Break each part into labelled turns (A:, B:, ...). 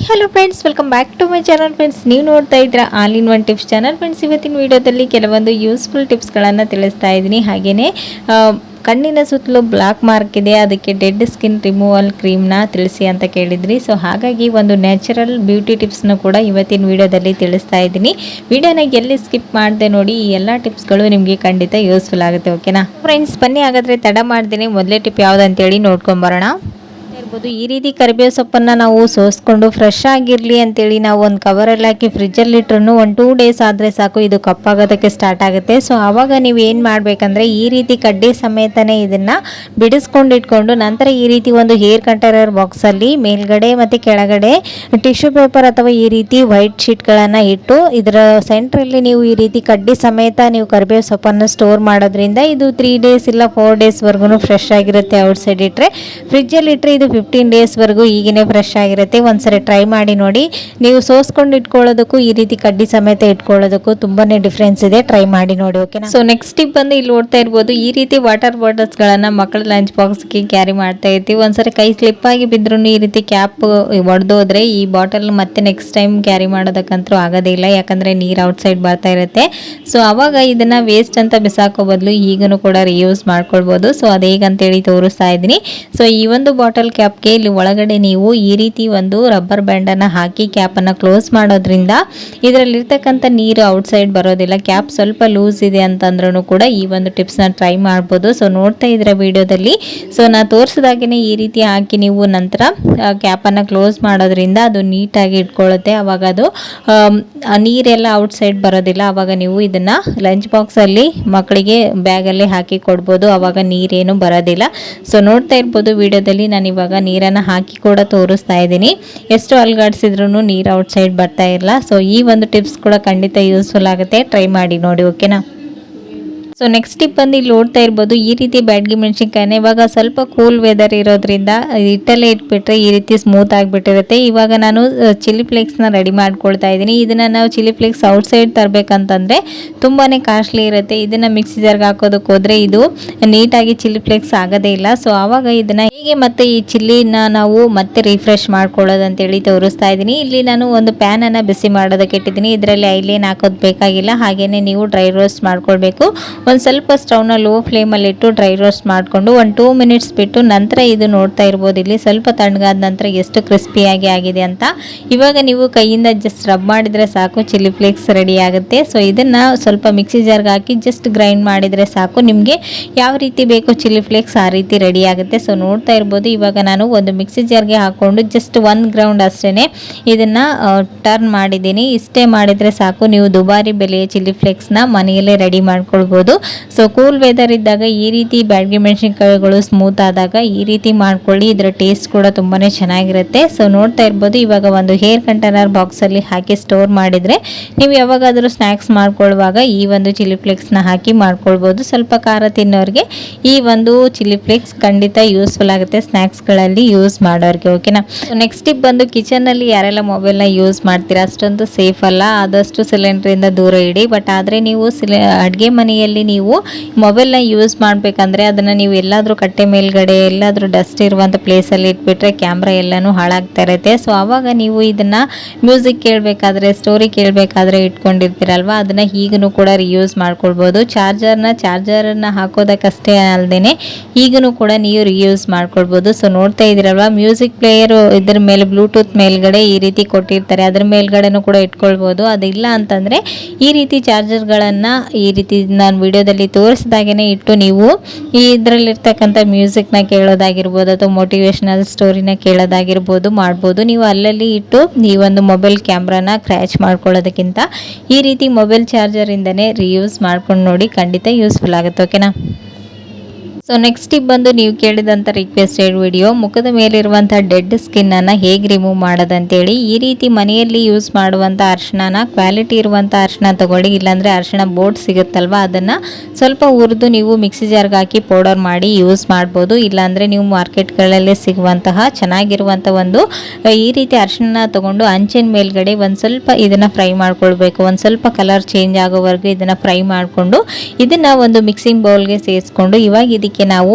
A: Hello friends, welcome back to my channel. Friends, ನೀವು ನೋಡ್ತಾ ಇದ್ದೀರಾ all in one tips channel. Friends, ಇವತ್ತಿನ ವಿಡಿಯೋದಲ್ಲಿ ಕೆಲವೊಂದು ಯೂಸ್ಫುಲ್ ಟಿಪ್ಸ್ಗಳನ್ನು ತಿಳಿಸ್ತಾ ಇದ್ದೀನಿ. ಹಾಗೆಯೇ ಕಣ್ಣಿನ ಸುತ್ತಲೂ ಬ್ಲಾಕ್ ಮಾರ್ಕ್ ಇದೆ, ಅದಕ್ಕೆ ಡೆಡ್ ಸ್ಕಿನ್ ರಿಮೂವಲ್ ಕ್ರೀಮ್ನ ತಿಳಿಸಿ ಅಂತ ಕೇಳಿದ್ರಿ. ಸೊ ಹಾಗಾಗಿ ಒಂದು ನ್ಯಾಚುರಲ್ ಬ್ಯೂಟಿ ಟಿಪ್ಸ್ನ ಕೂಡ ಇವತ್ತಿನ ವಿಡಿಯೋದಲ್ಲಿ ತಿಳಿಸ್ತಾ ಇದ್ದೀನಿ. ವಿಡಿಯೋನ ಎಲ್ಲಿ ಸ್ಕಿಪ್ ಮಾಡದೆ ನೋಡಿ, ಈ ಎಲ್ಲ ಟಿಪ್ಸ್ಗಳು ನಿಮಗೆ ಖಂಡಿತ ಯೂಸ್ಫುಲ್ ಆಗುತ್ತೆ. ಓಕೆನಾ ಫ್ರೆಂಡ್ಸ್, ಬನ್ನಿ ಹಾಗಾದರೆ ತಡ ಮಾಡ್ತೀನಿ ಮೊದಲೇ ಟಿಪ್ ಯಾವುದಂತೇಳಿ ನೋಡ್ಕೊಂಬರೋಣ. ಈ ರೀತಿ ಕರಿಬೇವು ಸೊಪ್ಪನ್ನು ನಾವು ಸೋಸ್ಕೊಂಡು ಫ್ರೆಶ್ ಆಗಿರಲಿ ಅಂತೇಳಿ ನಾವು ಒಂದು ಕವರಲ್ಲಿ ಹಾಕಿ ಫ್ರಿಜ್ಜಲ್ಲಿ ಇಟ್ರೂ ಒಂದು 2 ಡೇಸ್ ಆದರೆ ಸಾಕು, ಇದು ಕಪ್ಪಾಗೋದಕ್ಕೆ ಸ್ಟಾರ್ಟ್ ಆಗುತ್ತೆ. ಸೊ ಆವಾಗ ನೀವು ಏನು ಮಾಡಬೇಕಂದ್ರೆ, ಈ ರೀತಿ ಕಡ್ಡಿ ಸಮೇತನೇ ಇದನ್ನು ಬಿಡಿಸ್ಕೊಂಡು ಇಟ್ಕೊಂಡು ನಂತರ ಈ ರೀತಿ ಒಂದು ಹೇರ್ ಕಂಟೈನರ್ ಬಾಕ್ಸಲ್ಲಿ ಮೇಲ್ಗಡೆ ಮತ್ತು ಕೆಳಗಡೆ ಟಿಶ್ಯೂ ಪೇಪರ್ ಅಥವಾ ಈ ರೀತಿ ವೈಟ್ ಶೀಟ್ಗಳನ್ನು ಇಟ್ಟು ಇದರ ಸೆಂಟ್ರಲ್ಲಿ ನೀವು ಈ ರೀತಿ ಕಡ್ಡಿ ಸಮೇತ ನೀವು ಕರಿಬೇವು ಸೊಪ್ಪನ್ನು ಸ್ಟೋರ್ ಮಾಡೋದ್ರಿಂದ ಇದು 3 ಡೇಸ್ ಇಲ್ಲ 4 ಡೇಸ್ವರೆಗೂ ಫ್ರೆಶ್ ಆಗಿರುತ್ತೆ. ಔಟ್ಸೈಡ್ ಇಟ್ಟರೆ, ಫ್ರಿಜ್ಜಲ್ಲಿ ಇಟ್ಟರೆ ಇದು 15 ಡೇಸ್ವರೆಗೂ ಈಗಿನೇ ಫ್ರೆಶ್ ಆಗಿರುತ್ತೆ. ಒಂದ್ಸರಿ ಟ್ರೈ ಮಾಡಿ ನೋಡಿ. ನೀವು ಸೋಸ್ಕೊಂಡು ಇಟ್ಕೊಳ್ಳೋದಕ್ಕೂ ಈ ರೀತಿ ಕಡ್ಡಿ ಸಮೇತ ಇಟ್ಕೊಳ್ಳೋದಕ್ಕೂ ತುಂಬಾನೇ ಡಿಫ್ರೆನ್ಸ್ ಇದೆ. ಟ್ರೈ ಮಾಡಿ ನೋಡಿ. ಓಕೆನಾ. ಸೊ ನೆಕ್ಸ್ಟ್ ಟಿಪ್ ಬಂದು ಇಲ್ಲಿ ನೋಡ್ತಾ ಇರ್ಬೋದು, ಈ ರೀತಿ ವಾಟರ್ ಬಾಟಲ್ಸ್ಗಳನ್ನು ಮಕ್ಕಳ ಲಂಚ್ ಬಾಕ್ಸ್ಗೆ ಕ್ಯಾರಿ ಮಾಡ್ತಾ ಇರ್ತೀವಿ. ಒಂದ್ಸರಿ ಕೈ ಸ್ಲಿಪ್ ಆಗಿ ಬಿದ್ರೂ ಈ ರೀತಿ ಕ್ಯಾಪ್ ಒಡೆದೋದ್ರೆ ಈ ಬಾಟಲ್ ಮತ್ತೆ ನೆಕ್ಸ್ಟ್ ಟೈಮ್ ಕ್ಯಾರಿ ಮಾಡೋದಕ್ಕಂತೂ ಆಗೋದೇ ಇಲ್ಲ, ಯಾಕಂದ್ರೆ ನೀರು ಔಟ್ಸೈಡ್ ಬರ್ತಾ ಇರುತ್ತೆ. ಸೊ ಅವಾಗ ಇದನ್ನ ವೇಸ್ಟ್ ಅಂತ ಬಿಸಾಕೋ ಬದಲು ಈಗನೂ ಕೂಡ ರಿಯೂಸ್ ಮಾಡ್ಕೊಳ್ಬೋದು. ಸೊ ಅದು ಹೇಗಂತೇಳಿ ತೋರಿಸ್ತಾ ಇದ್ದೀನಿ. ಸೊ ಈ ಒಂದು ಬಾಟಲ್ ಕ್ಯಾಪ್ಗೆ ಇಲ್ಲಿ ಒಳಗಡೆ ನೀವು ಈ ರೀತಿ ಒಂದು ರಬ್ಬರ್ ಬ್ಯಾಂಡನ್ನು ಹಾಕಿ ಕ್ಯಾಪನ್ನು ಕ್ಲೋಸ್ ಮಾಡೋದ್ರಿಂದ ಇದರಲ್ಲಿರ್ತಕ್ಕಂಥ ನೀರು ಔಟ್ಸೈಡ್ ಬರೋದಿಲ್ಲ. ಕ್ಯಾಪ್ ಸ್ವಲ್ಪ ಲೂಸ್ ಇದೆ ಅಂತಂದ್ರೂ ಕೂಡ ಈ ಒಂದು ಟಿಪ್ಸ್ನ ಟ್ರೈ ಮಾಡ್ಬೋದು. ಸೊ ನೋಡ್ತಾ ಇದ್ರೆ ವಿಡಿಯೋದಲ್ಲಿ, ಸೊ ನಾ ತೋರಿಸಿದಾಗೇ ಈ ರೀತಿ ಹಾಕಿ ನೀವು ನಂತರ ಕ್ಯಾಪನ್ನು ಕ್ಲೋಸ್ ಮಾಡೋದ್ರಿಂದ ಅದು ನೀಟಾಗಿ ಇಟ್ಕೊಳ್ಳುತ್ತೆ. ಅವಾಗ ಅದು ನೀರೆಲ್ಲ ಔಟ್ಸೈಡ್ ಬರೋದಿಲ್ಲ. ಅವಾಗ ನೀವು ಇದನ್ನು ಲಂಚ್ ಬಾಕ್ಸಲ್ಲಿ ಮಕ್ಕಳಿಗೆ ಬ್ಯಾಗಲ್ಲಿ ಹಾಕಿ ಕೊಡ್ಬೋದು. ಅವಾಗ ನೀರೇನು ಬರೋದಿಲ್ಲ. ಸೊ ನೋಡ್ತಾ ಇರ್ಬೋದು ವಿಡಿಯೋದಲ್ಲಿ ನಾನು ಇವಾಗ ನೀರನ್ನು ಹಾಕಿ ಕೂಡ ತೋರಿಸ್ತಾ ಇದ್ದೀನಿ. ಎಷ್ಟು ಅಲ್ಗಾಡಿಸಿದ್ರೂ ನೀರು ಔಟ್ಸೈಡ್ ಬರ್ತಾ ಇಲ್ಲ. ಸೊ ಈ ಒಂದು ಟಿಪ್ಸ್ ಕೂಡ ಖಂಡಿತ ಯೂಸ್ಫುಲ್ ಆಗುತ್ತೆ. ಟ್ರೈ ಮಾಡಿ ನೋಡಿ. ಓಕೆನಾ. ಸೊ ನೆಕ್ಸ್ಟ್ ಟಿಪ್ ಬಂದು ಇಲ್ಲಿ ನೋಡ್ತಾ ಇರ್ಬೋದು, ಈ ರೀತಿ ಬ್ಯಾಡಗಿ ಮೆಣಸಿನ್ಕಾಯಿನ ಇವಾಗ ಸ್ವಲ್ಪ ಕೂಲ್ ವೆದರ್ ಇರೋದ್ರಿಂದ ಹಿಟ್ಟಲ್ಲೇ ಇಟ್ಬಿಟ್ರೆ ಈ ರೀತಿ ಸ್ಮೂತ್ ಆಗಿಬಿಟ್ಟಿರುತ್ತೆ. ಇವಾಗ ನಾನು ಚಿಲ್ಲಿ ಫ್ಲೇಕ್ಸ್ನ ರೆಡಿ ಮಾಡ್ಕೊಳ್ತಾ ಇದ್ದೀನಿ. ಇದನ್ನು ನಾವು ಚಿಲ್ಲಿ ಫ್ಲೇಕ್ಸ್ ಔಟ್ಸೈಡ್ ತರಬೇಕಂತಂದರೆ ತುಂಬಾ ಕಾಸ್ಟ್ಲಿ ಇರುತ್ತೆ. ಇದನ್ನು ಮಿಕ್ಸಿ ಜಾರ್ಗೆ ಹಾಕೋದಕ್ಕೆ ಹೋದರೆ ಇದು ನೀಟಾಗಿ ಚಿಲ್ಲಿ ಫ್ಲೇಕ್ಸ್ ಆಗೋದೇ ಇಲ್ಲ. ಸೊ ಆವಾಗ ಇದನ್ನು ಹೇಗೆ ಮತ್ತೆ ಈ ಚಿಲ್ಲಿನ ನಾವು ಮತ್ತೆ ರಿಫ್ರೆಶ್ ಮಾಡ್ಕೊಳ್ಳೋದಂತೇಳಿ ತೋರಿಸ್ತಾ ಇದ್ದೀನಿ. ಇಲ್ಲಿ ನಾನು ಒಂದು ಪ್ಯಾನನ್ನು ಬಿಸಿ ಮಾಡೋದಕ್ಕೆ ಇಟ್ಟಿದ್ದೀನಿ. ಇದರಲ್ಲಿ ಐಲೇನ್ ಹಾಕೋದು ಬೇಕಾಗಿಲ್ಲ. ಹಾಗೆಯೇ ನೀವು ಡ್ರೈ ರೋಸ್ಟ್ ಮಾಡ್ಕೊಳ್ಬೇಕು. ಒಂದು ಸ್ವಲ್ಪ ಸ್ಟವ್ನ ಲೋ ಫ್ಲೇಮಲ್ಲಿ ಇಟ್ಟು ಡ್ರೈ ರೋಸ್ಟ್ ಮಾಡಿಕೊಂಡು ಒಂದು 2 ಮಿನಿಟ್ಸ್ ಬಿಟ್ಟು ನಂತರ ಇದು ನೋಡ್ತಾ ಇರ್ಬೋದು, ಇಲ್ಲಿ ಸ್ವಲ್ಪ ತಣ್ಣಗಾದ ನಂತರ ಎಷ್ಟು ಕ್ರಿಸ್ಪಿಯಾಗಿ ಆಗಿದೆ ಅಂತ. ಇವಾಗ ನೀವು ಕೈಯಿಂದ ಜಸ್ಟ್ ರಬ್ ಮಾಡಿದರೆ ಸಾಕು, ಚಿಲ್ಲಿ ಫ್ಲೇಕ್ಸ್ ರೆಡಿ ಆಗುತ್ತೆ. ಸೊ ಇದನ್ನು ಸ್ವಲ್ಪ ಮಿಕ್ಸಿ ಜಾರ್ಗೆ ಹಾಕಿ ಜಸ್ಟ್ ಗ್ರೈಂಡ್ ಮಾಡಿದರೆ ಸಾಕು, ನಿಮಗೆ ಯಾವ ರೀತಿ ಬೇಕೋ ಚಿಲ್ಲಿ ಫ್ಲೇಕ್ಸ್ ಆ ರೀತಿ ರೆಡಿ ಆಗುತ್ತೆ. ಸೊ ನೋಡ್ತಾ ಇರ್ಬೋದು, ಇವಾಗ ನಾನು ಒಂದು ಮಿಕ್ಸಿ ಜಾರ್ಗೆ ಹಾಕ್ಕೊಂಡು ಜಸ್ಟ್ 1 ಗ್ರೌಂಡ್ ಅಷ್ಟೇ ಇದನ್ನು ಟರ್ನ್ ಮಾಡಿದ್ದೀನಿ. ಇಷ್ಟೇ ಮಾಡಿದರೆ ಸಾಕು, ನೀವು ದುಬಾರಿ ಬೆಲೆಯ ಚಿಲ್ಲಿ ಫ್ಲೇಕ್ಸ್ನ ಮನೆಯಲ್ಲೇ ರೆಡಿ ಮಾಡ್ಕೊಳ್ಬೋದು. ಸೊ ಕೂಲ್ ವೆದರ್ ಇದ್ದಾಗ ಈ ರೀತಿ ಬ್ಯಾಡಗಿ ಮೆಣಸಿನ್ಕಾಯಿಗಳು ಸ್ಮೂತ್ ಆದಾಗ ಈ ರೀತಿ ಮಾಡ್ಕೊಳ್ಳಿ, ಇದರ ಟೇಸ್ಟ್ ಕೂಡ ತುಂಬಾನೇ ಚೆನ್ನಾಗಿರುತ್ತೆ. ಸೊ ನೋಡ್ತಾ ಇರ್ಬೋದು, ಇವಾಗ ಒಂದು ಹೇರ್ ಕಂಟೈನರ್ ಬಾಕ್ಸಲ್ಲಿ ಹಾಕಿ ಸ್ಟೋರ್ ಮಾಡಿದರೆ ನೀವು ಯಾವಾಗಾದರೂ ಸ್ನ್ಯಾಕ್ಸ್ ಮಾಡ್ಕೊಳ್ಳುವಾಗ ಈ ಒಂದು ಚಿಲ್ಲಿ ಫ್ಲೇಕ್ಸ್ನ ಹಾಕಿ ಮಾಡ್ಕೊಳ್ಬೋದು. ಸ್ವಲ್ಪ ಖಾರ ತಿನ್ನೋರಿಗೆ ಈ ಒಂದು ಚಿಲ್ಲಿ ಫ್ಲೇಕ್ಸ್ ಖಂಡಿತ ಯೂಸ್ಫುಲ್ ಆಗುತ್ತೆ ಸ್ನ್ಯಾಕ್ಸ್ಗಳಲ್ಲಿ ಯೂಸ್ ಮಾಡೋರಿಗೆ. ಓಕೆನಾ. ನೆಕ್ಸ್ಟ್ ಟಿಪ್ ಬಂದು, ಕಿಚನಲ್ಲಿ ಯಾರೆಲ್ಲ ಮೊಬೈಲ್ನ ಯೂಸ್ ಮಾಡ್ತೀರಾ ಅಷ್ಟೊಂದು ಸೇಫ್ ಅಲ್ಲ, ಆದಷ್ಟು ಸಿಲಿಂಡ್ರಿಂದ ದೂರ ಇಡಿ. ಬಟ್ ಆದರೆ ನೀವು ಅಡುಗೆ ಮನೆಯಲ್ಲಿ ನೀವು ಮೊಬೈಲ್ನ ಯೂಸ್ ಮಾಡಬೇಕಂದ್ರೆ ಅದನ್ನು ನೀವು ಎಲ್ಲಾದರೂ ಕಟ್ಟೆ ಮೇಲ್ಗಡೆ ಎಲ್ಲಾದರೂ ಡಸ್ಟ್ ಇರುವಂಥ ಪ್ಲೇಸಲ್ಲಿ ಇಟ್ಬಿಟ್ರೆ ಕ್ಯಾಮ್ರಾ ಎಲ್ಲನೂ ಹಾಳಾಗ್ತಾ ಇರುತ್ತೆ. ಸೊ ಆವಾಗ ನೀವು ಇದನ್ನು ಮ್ಯೂಸಿಕ್ ಕೇಳಬೇಕಾದ್ರೆ, ಸ್ಟೋರಿ ಕೇಳಬೇಕಾದ್ರೆ ಇಟ್ಕೊಂಡಿರ್ತೀರಲ್ವ, ಅದನ್ನು ಈಗನೂ ಕೂಡ ರಿಯೂಸ್ ಮಾಡ್ಕೊಳ್ಬೋದು. ಚಾರ್ಜರನ್ನು ಹಾಕೋದಕ್ಕಷ್ಟೇ ಅಲ್ಲದೆ ಈಗನೂ ಕೂಡ ನೀವು ರಿಯೂಸ್ ಮಾಡ್ಕೊಳ್ಬೋದು. ಸೊ ನೋಡ್ತಾ ಇದ್ದೀರಲ್ವ, ಮ್ಯೂಸಿಕ್ ಪ್ಲೇಯರು ಇದ್ರ ಮೇಲೆ ಬ್ಲೂಟೂತ್ ಮೇಲ್ಗಡೆ ಈ ರೀತಿ ಕೊಟ್ಟಿರ್ತಾರೆ, ಅದ್ರ ಮೇಲ್ಗಡೆನೂ ಕೂಡ ಇಟ್ಕೊಳ್ಬೋದು. ಅದಿಲ್ಲ ಅಂತಂದರೆ ಈ ರೀತಿ ಚಾರ್ಜರ್ಗಳನ್ನು ಈ ರೀತಿ ನಾನು ವಿಡಿಯೋದಲ್ಲಿ ತೋರಿಸಿದಾಗೇ ಇಟ್ಟು ನೀವು ಇದರಲ್ಲಿರ್ತಕ್ಕಂಥ ಮ್ಯೂಸಿಕ್ನ ಕೇಳೋದಾಗಿರ್ಬೋದು ಅಥವಾ ಮೋಟಿವೇಶನಲ್ ಸ್ಟೋರಿನ ಕೇಳೋದಾಗಿರ್ಬೋದು ಮಾಡ್ಬೋದು. ನೀವು ಅಲ್ಲಲ್ಲಿ ಇಟ್ಟು ಈ ಒಂದು ಮೊಬೈಲ್ ಕ್ಯಾಮ್ರಾನ ಕ್ರ್ಯಾಚ್ ಮಾಡ್ಕೊಳ್ಳೋದಕ್ಕಿಂತ ಈ ರೀತಿ ಮೊಬೈಲ್ ಚಾರ್ಜರಿಂದನೇ ರಿಯೂಸ್ ಮಾಡ್ಕೊಂಡು ನೋಡಿ, ಖಂಡಿತ ಯೂಸ್ಫುಲ್ ಆಗುತ್ತೆ. ಓಕೆನಾ. ಸೊ ನೆಕ್ಸ್ಟ್ ಟಿಪ್ ಬಂದು, ನೀವು ಕೇಳಿದಂಥ ರಿಕ್ವೆಸ್ಟೆಡ್ ವಿಡಿಯೋ, ಮುಖದ ಮೇಲಿರುವಂಥ ಡೆಡ್ ಸ್ಕಿನ್ನನ್ನು ಹೇಗೆ ರಿಮೂವ್ ಮಾಡೋದಂತೇಳಿ. ಈ ರೀತಿ ಮನೆಯಲ್ಲಿ ಯೂಸ್ ಮಾಡುವಂಥ ಅರಿಶಿಣನ, ಕ್ವಾಲಿಟಿ ಇರುವಂಥ ಅರಿಶಿಣ ತೊಗೊಳ್ಳಿ. ಇಲ್ಲಾಂದರೆ ಅರಿಶಿಣ ಬೋರ್ಡ್ ಸಿಗುತ್ತಲ್ವ, ಅದನ್ನು ಸ್ವಲ್ಪ ಹುರಿದು ನೀವು ಮಿಕ್ಸಿ ಜಾರ್ಗೆ ಹಾಕಿ ಪೌಡರ್ ಮಾಡಿ ಯೂಸ್ ಮಾಡ್ಬೋದು. ಇಲ್ಲಾಂದರೆ ನೀವು ಮಾರ್ಕೆಟ್ಗಳಲ್ಲಿ ಸಿಗುವಂತಹ ಚೆನ್ನಾಗಿರುವಂಥ ಒಂದು ಈ ರೀತಿ ಅರಿಶಿಣ ತೊಗೊಂಡು ಅಂಚಿನ ಮೇಲ್ಗಡೆ ಒಂದು ಸ್ವಲ್ಪ ಇದನ್ನು ಫ್ರೈ ಮಾಡ್ಕೊಳ್ಬೇಕು. ಒಂದು ಸ್ವಲ್ಪ ಕಲರ್ ಚೇಂಜ್ ಆಗೋವರೆಗೂ ಇದನ್ನು ಫ್ರೈ ಮಾಡಿಕೊಂಡು ಇದನ್ನು ಒಂದು ಮಿಕ್ಸಿಂಗ್ ಬೌಲ್ಗೆ ಸೇರಿಸ್ಕೊಂಡು ಇವಾಗ ಇದಕ್ಕೆ ಅದಕ್ಕೆ ನಾವು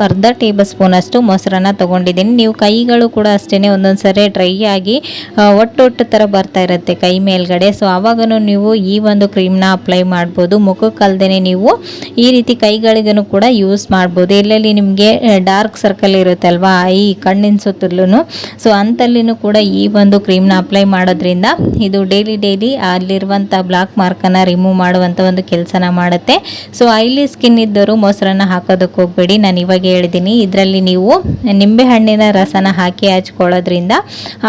A: ಅರ್ಧ ಟೇಬಲ್ ಸ್ಪೂನ್ ಅಷ್ಟು ಮೊಸರನ್ನ ತೊಗೊಂಡಿದ್ದೀನಿ. ನೀವು ಕೈಗಳು ಕೂಡ ಅಷ್ಟೇ ಒಂದೊಂದು ಸರಿ ಡ್ರೈ ಆಗಿ ಒಟ್ಟು ಥರ ಬರ್ತಾ ಇರುತ್ತೆ ಕೈ ಮೇಲ್ಗಡೆ. ಸೊ ಆವಾಗನು ನೀವು ಈ ಒಂದು ಕ್ರೀಮ್ನ ಅಪ್ಲೈ ಮಾಡ್ಬೋದು. ಮುಖಕ್ಕಲ್ದೇ ನೀವು ಈ ರೀತಿ ಕೈಗಳಿಗೂ ಕೂಡ ಯೂಸ್ ಮಾಡ್ಬೋದು. ಎಲ್ಲೆಲ್ಲಿ ನಿಮಗೆ ಡಾರ್ಕ್ ಸರ್ಕಲ್ ಇರುತ್ತೆ ಅಲ್ವಾ ಈ ಕಣ್ಣಿನ ಸುತ್ತಲೂ, ಸೊ ಅಂತಲ್ಲಿನೂ ಕೂಡ ಈ ಒಂದು ಕ್ರೀಮ್ನ ಅಪ್ಲೈ ಮಾಡೋದ್ರಿಂದ ಇದು ಡೈಲಿ ಅಲ್ಲಿರುವಂಥ ಬ್ಲಾಕ್ ಮಾರ್ಕನ್ನು ರಿಮೂವ್ ಮಾಡುವಂಥ ಒಂದು ಕೆಲಸನ ಮಾಡುತ್ತೆ. ಸೊ ಆಯಿಲಿ ಸ್ಕಿನ್ ಇದ್ದರೂ ಮೊಸರನ್ನ ಹಾಕೋದಕ್ಕೆ ಹೋಗಬೇಡಿ. ನಾನು ಇವಾಗ ಹೇಳಿದ್ದೀನಿ, ಇದರಲ್ಲಿ ನೀವು ನಿಂಬೆ ಹಣ್ಣಿನ ರಸನ ಹಾಕಿ ಹಚ್ಕೊಳ್ಳೋದ್ರಿಂದ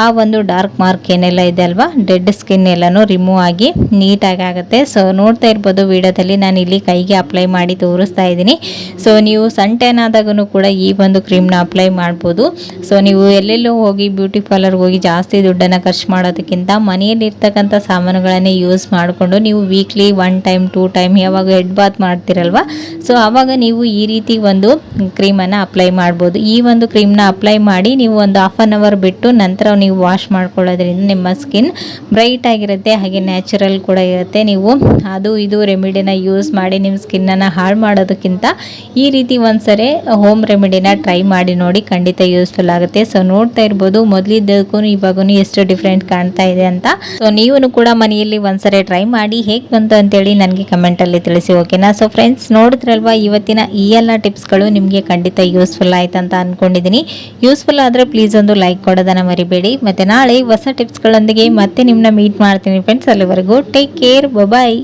A: ಆ ಒಂದು ಡಾರ್ಕ್ ಮಾರ್ಕ್ ಏನೆಲ್ಲ ಇದೆ ಅಲ್ವಾ, ಡೆಡ್ ಸ್ಕಿನ್ ಎಲ್ಲನೂ ರಿಮೂವ್ ಆಗಿ ನೀಟಾಗಿ ಆಗುತ್ತೆ. ಸೊ ನೋಡ್ತಾ ಇರ್ಬೋದು ವಿಡಿಯೋದಲ್ಲಿ ನಾನು ಇಲ್ಲಿ ಕೈಗೆ ಅಪ್ಲೈ ಮಾಡಿ ತೋರಿಸ್ತಾ ಇದ್ದೀನಿ. ಸೊ ನೀವು ಸನ್ ಟ್ಯಾನ್ ಆದಾಗೂ ಕೂಡ ಈ ಒಂದು ಕ್ರೀಮ್ನ ಅಪ್ಲೈ ಮಾಡ್ಬೋದು. ಸೊ ನೀವು ಎಲ್ಲೆಲ್ಲೋ ಹೋಗಿ ಬ್ಯೂಟಿ ಪಾರ್ಲರ್ಗೆ ಹೋಗಿ ಜಾಸ್ತಿ ದುಡ್ಡನ್ನು ಖರ್ಚು ಮಾಡೋದಕ್ಕಿಂತ ಮನೆಯಲ್ಲಿ ಇರ್ತಕ್ಕಂಥ ಸಾಮಾನುಗಳನ್ನೇ ಯೂಸ್ ಮಾಡಿಕೊಂಡು ನೀವು ವೀಕ್ಲಿ 1 ಟೈಮ್ 2 ಟೈಮ್ ಯಾವಾಗ ಹೆಡ್ ಬಾತ್ ಮಾಡ್ತಿರಲ್ವ, ಸೊ ಆವಾಗ ನೀವು ಈ ರೀತಿ ಒಂದು ಕ್ರೀಮನ್ನು ಅಪ್ಲೈ ಮಾಡ್ಬೋದು. ಈ ಒಂದು ಕ್ರೀಮ್ನ ಅಪ್ಲೈ ಮಾಡಿ ನೀವು ಒಂದು ಹಾಫ್ ಆನ್ ಅವರ್ ಬಿಟ್ಟು ನಂತರ ನೀವು ವಾಶ್ ಮಾಡ್ಕೊಳ್ಳೋದ್ರಿಂದ ನಿಮ್ಮ ಸ್ಕಿನ್ ಬ್ರೈಟ್ ಆಗಿರುತ್ತೆ, ಹಾಗೆ ನ್ಯಾಚುರಲ್ ಕೂಡ ಇರುತ್ತೆ. ನೀವು ಅದು ಇದು ರೆಮಿಡಿನ ಯೂಸ್ ಮಾಡಿ ನಿಮ್ಮ ಸ್ಕಿನ್ನನ್ನು ಹಾಳು ಮಾಡೋದಕ್ಕಿಂತ ಈ ರೀತಿ ಒಂದ್ಸರಿ ಹೋಮ್ ರೆಮಿಡಿನ ಟ್ರೈ ಮಾಡಿ ನೋಡಿ, ಖಂಡಿತ ಯೂಸ್ಫುಲ್ ಆಗುತ್ತೆ. ಸೊ ನೋಡ್ತಾ ಇರ್ಬೋದು ಮೊದಲಿದ್ದಕ್ಕೂ ಇವಾಗೂ ಎಷ್ಟು ಡಿಫ್ರೆಂಟ್ ಕಾಣ್ತಾ ಇದೆ ಅಂತ. ಸೊ ನೀವು ಕೂಡ ಮನೆಯಲ್ಲಿ ಒಂದ್ಸರಿ ಟ್ರೈ ಮಾಡಿ ಹೇಗೆ ಬಂತು ಅಂತೇಳಿ ನನಗೆ ಕಮೆಂಟಲ್ಲಿ ತಿಳಿಸಿ, ಓಕೆನಾ. ಸೊ ಫ್ರೆಂಡ್ಸ್ ನೋಡಿದ್ರಲ್ವಾ ಇವತ್ತಿನ ಈ ಎಲ್ಲ ಟಿಪ್ಸ್ಗಳು ನಿಮಗೆ ಖಂಡಿತ ಯೂಸ್ಫುಲ್ ಆಯ್ತು ಅಂತ ಅಂದ್ಕೊಂಡಿದ್ದೀನಿ. ಯೂಸ್ಫುಲ್ ಆದರೆ ಪ್ಲೀಸ್ ಒಂದು ಲೈಕ್ ಕೊಡೋದನ್ನು ಮರಿಬೇಡಿ. ಮತ್ತು ನಾಳೆ ಹೊಸ ಟಿಪ್ಸ್ಗಳೊಂದಿಗೆ ಮತ್ತೆ ನಿಮ್ಮನ್ನ ಮೀಟ್ ಮಾಡ್ತೀನಿ ಫ್ರೆಂಡ್ಸ್. ಅಲ್ಲಿವರೆಗೂ ಟೇಕ್ ಕೇರ್, ಬಾಯ್.